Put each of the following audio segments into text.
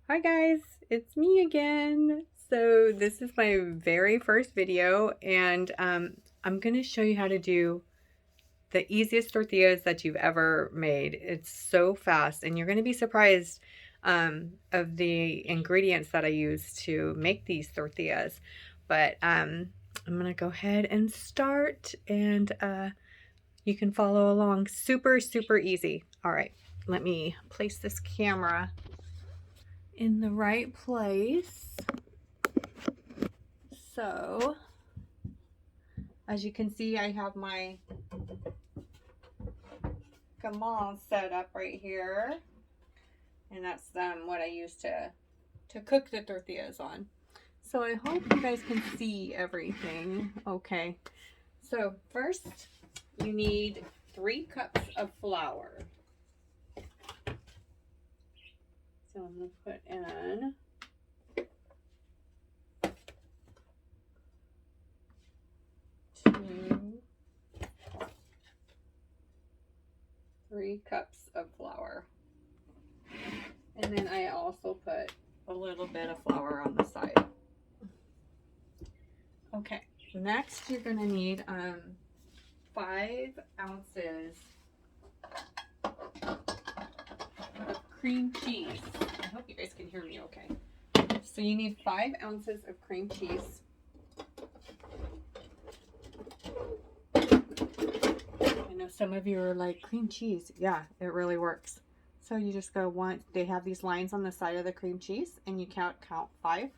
Hi guys, it's me again. So this is my very first video and I'm going to show you how to do the easiest tortillas that you've ever made. It's so fast and you're going to be surprised of the ingredients that I use to make these tortillas. But I'm going to go ahead and start and you can follow along. Super, super easy. All right, let me place this camera in the right place. So, as you can see, I have my gamal set up right here, and that's what I use to cook the tortillas on. So I hope you guys can see everything. Okay. So first, you need 3 cups of flour. So I'm going to put in 3 cups of flour. And then I also put a little bit of flour on the side. Okay, next you're going to need 5 ounces of cream cheese. I hope you guys can hear me okay. So you need 5 ounces of cream cheese. I know some of you are like, cream cheese. Yeah, it really works. So you just go they have these lines on the side of the cream cheese and you count 5.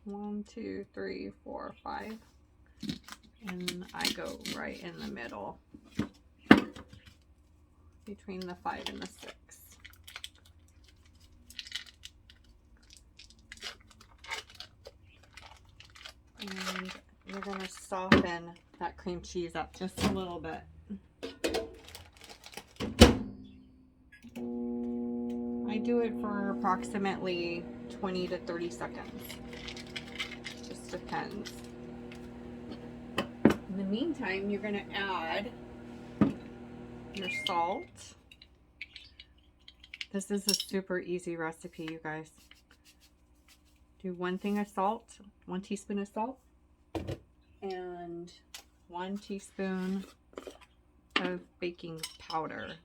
1, 2, 3, 4, 5. And I go right in the middle between the 5 and the 6. And we're going to soften that cream cheese up just a little bit. I do it for approximately 20 to 30 seconds. Just depends. In the meantime, you're going to add your salt. This is a super easy recipe, you guys. Do 1 thing of salt, 1 teaspoon of salt, and 1 teaspoon of baking powder.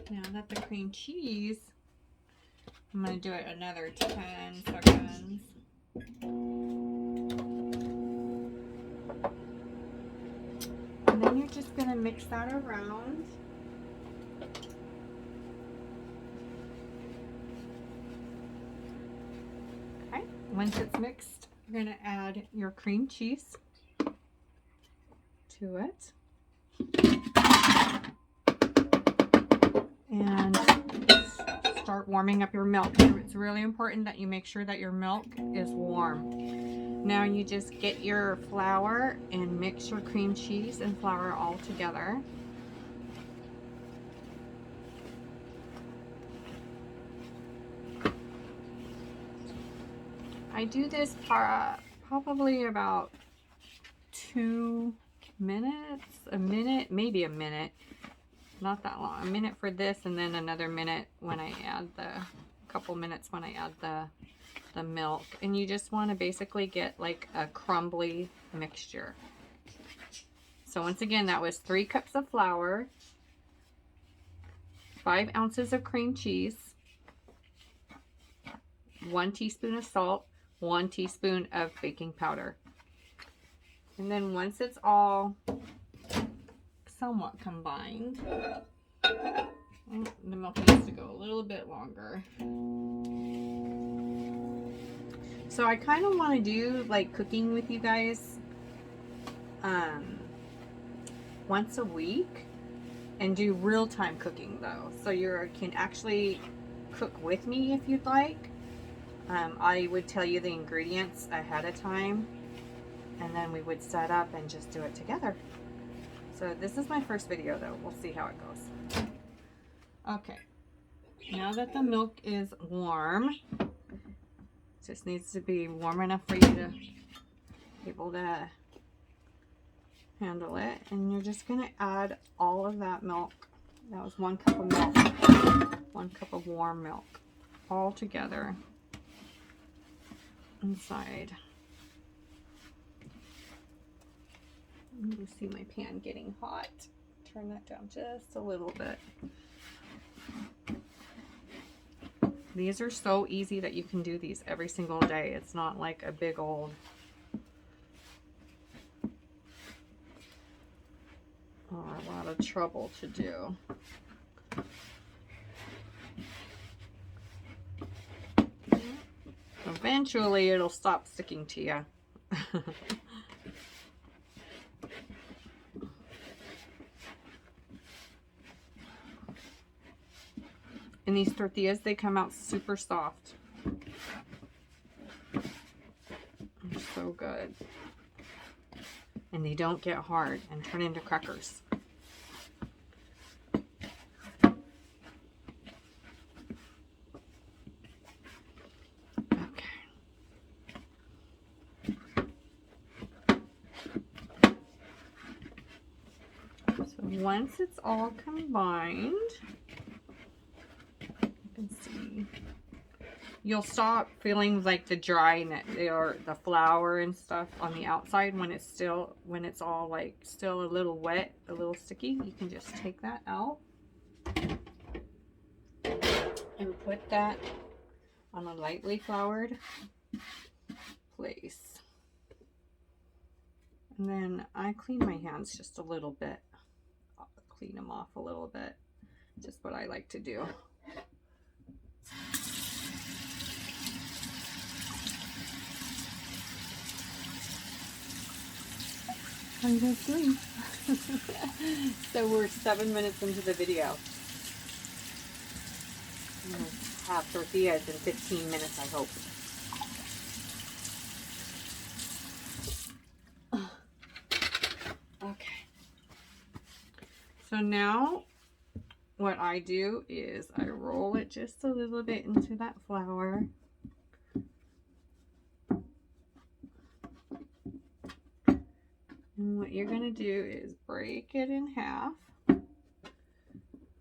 Now that the cream cheese, I'm going to do it another 10 seconds. And then you're just going to mix that around. Okay, once it's mixed, you're going to add your cream cheese to it. And start warming up your milk. It's really important that you make sure that your milk is warm. Now you just get your flour and mix your cream cheese and flour all together. I do this probably about 2 minutes, a minute, maybe a minute. Not that long. A minute for this, and then another minute when I add couple minutes when I add the milk. And you just want to basically get like a crumbly mixture. So once again, that was 3 cups of flour, 5 ounces of cream cheese, 1 teaspoon of salt, 1 teaspoon of baking powder. And then once it's all somewhat combined, the milk needs to go a little bit longer. So I kind of want to do like cooking with you guys once a week, and do real-time cooking though, so you can actually cook with me if you'd like. I would tell you the ingredients ahead of time, and then we would set up and just do it together. So this is my first video though. We'll see how it goes. Okay, now that the milk is warm, Just needs to be warm enough for you to be able to handle it. And you're just going to add all of that milk. That was 1 cup of milk. 1 cup of warm milk. All together inside. You see my pan getting hot. Turn that down just a little bit. These are so easy that you can do these every single day. It's not like a big old a lot of trouble to do. Eventually it'll stop sticking to you. And these tortillas, they come out super soft. They're so good. And they don't get hard and turn into crackers. Okay. So once it's all combined, see, you'll stop feeling like the dryness or the flour and stuff on the outside when it's all like still a little wet, a little sticky. You can just take that out and put that on a lightly floured place. And then I clean my hands just a little bit. I'll clean them off a little bit. Just what I like to do. How are you guys doing? So we're 7 minutes into the video. I'm gonna have tortillas in 15 minutes, I hope. Okay. So now what I do is I roll it just a little bit into that flour. And what you're going to do is break it in half. And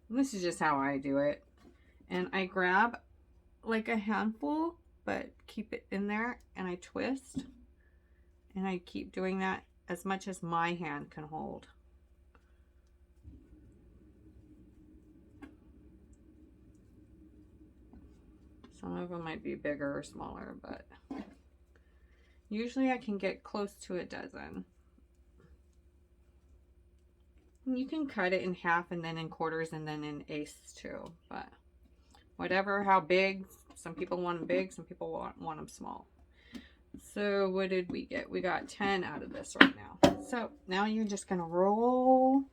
this is just how I do it. And I grab like a handful, but keep it in there, and I twist. And I keep doing that as much as my hand can hold. Some of them might be bigger or smaller, but usually I can get close to a dozen. You can cut it in half and then in quarters and then in eighths too, but whatever, how big. Some people want them big, some people want them small. So what did we get? We got 10 out of this right now. So now you're just going to roll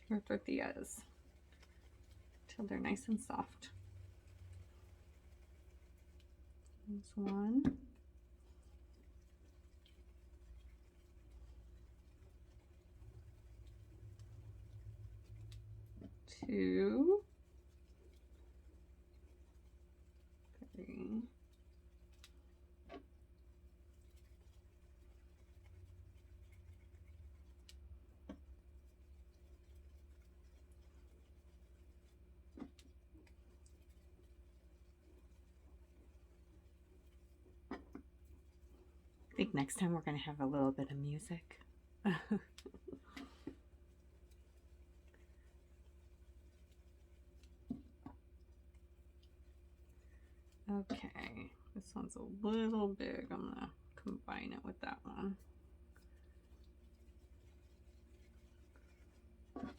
your tortillas till they're nice and soft. There's one. 2, 3, 4. I think next time we're going to have a little bit of music. Okay, this one's a little big. I'm gonna combine it with that one.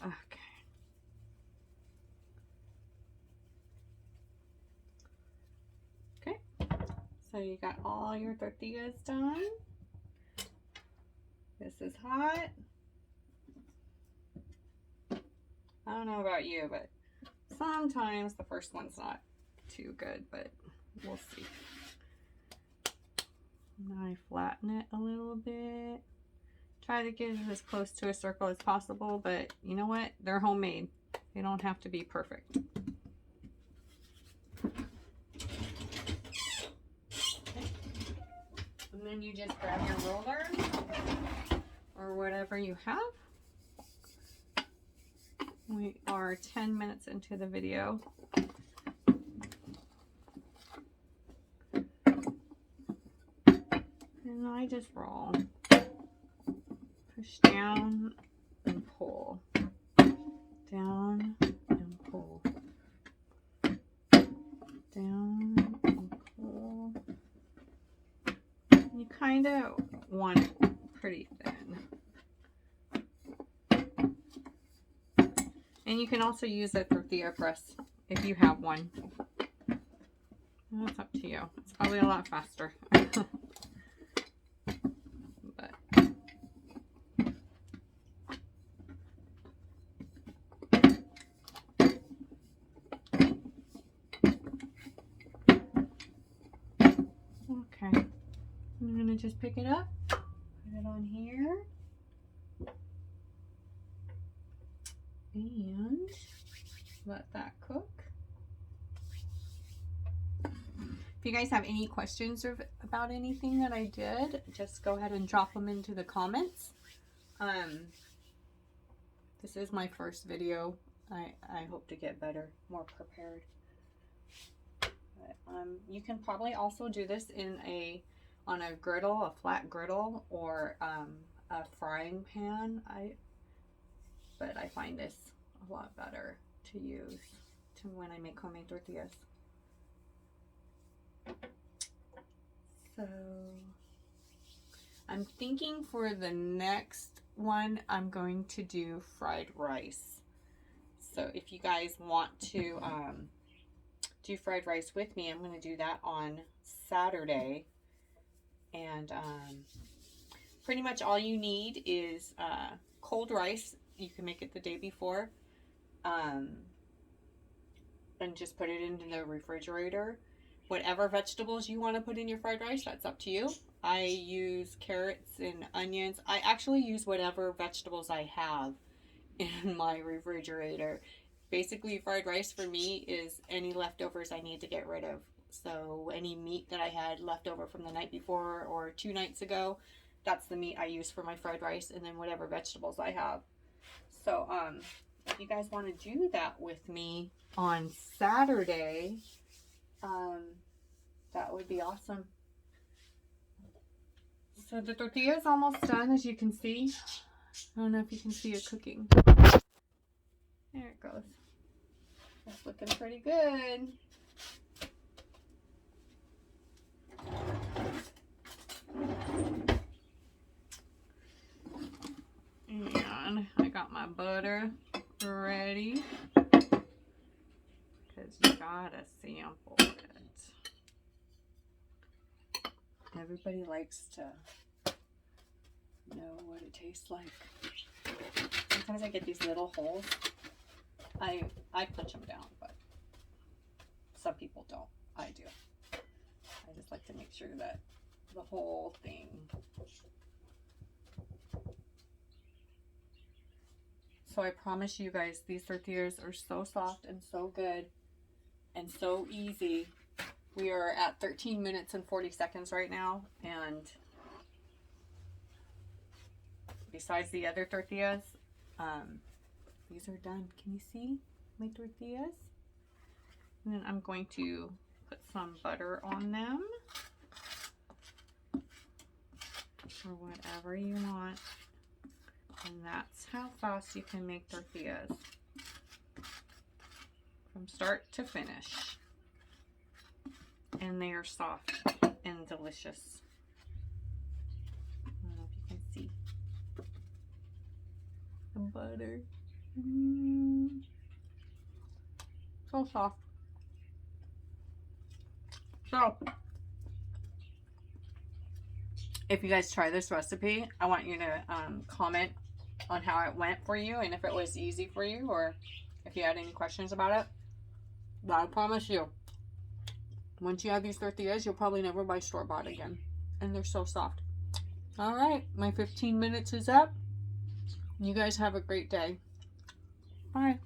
Okay. Okay, so you got all your tortillas done. This is hot. I don't know about you, but sometimes the first one's not too good, but we'll see. Now I flatten it a little bit. Try to get it as close to a circle as possible, but you know what? They're homemade. They don't have to be perfect. then you just grab your roller or whatever you have. We are 10 minutes into the video. And I just roll. Push down and pull. Down and pull. Down and pull. You kind of want it pretty thin. And you can also use a tortilla press if you have one. That's up to you. It's probably a lot faster. But okay. I'm gonna just pick it up, put it on here. And let that cook. If you guys have any questions about anything that I did, just go ahead and drop them into the comments. This is my first video. I hope to get better, more prepared. But, you can probably also do this on a griddle, a flat griddle, or a frying pan. But I find this a lot better to use when I make homemade tortillas. So I'm thinking for the next one, I'm going to do fried rice. So if you guys want to do fried rice with me, I'm going to do that on Saturday. And pretty much all you need is cold rice. You can make it the day before, and just put it into the refrigerator. Whatever vegetables you want to put in your fried rice, that's up to you. I use carrots and onions. I actually use whatever vegetables I have in my refrigerator. Basically, fried rice for me is any leftovers I need to get rid of. So any meat that I had left over from the night before or 2 nights ago, that's the meat I use for my fried rice, and then whatever vegetables I have. So, if you guys want to do that with me on Saturday, that would be awesome. So the tortilla is almost done, as you can see. I don't know if you can see it cooking. There it goes. It's looking pretty good. And I got my butter ready, because you gotta sample it. Everybody likes to know what it tastes like. Sometimes I get these little holes. I punch them down, but some people don't. I do. I just like to make sure that the whole thing. So I promise you guys, these tortillas are so soft and so good and so easy. We are at 13 minutes and 40 seconds right now, and besides the other tortillas, these are done. Can you see my tortillas? And then I'm going to put some butter on them, or whatever you want. And that's how fast you can make tortillas, from start to finish. And they are soft and delicious. I don't know if you can see the butter. So soft. So, if you guys try this recipe, I want you to comment on how it went for you, and if it was easy for you, or if you had any questions about it. But I promise you, once you have these tortillas, you'll probably never buy store-bought again. And they're so soft. Alright, my 15 minutes is up. You guys have a great day. Bye.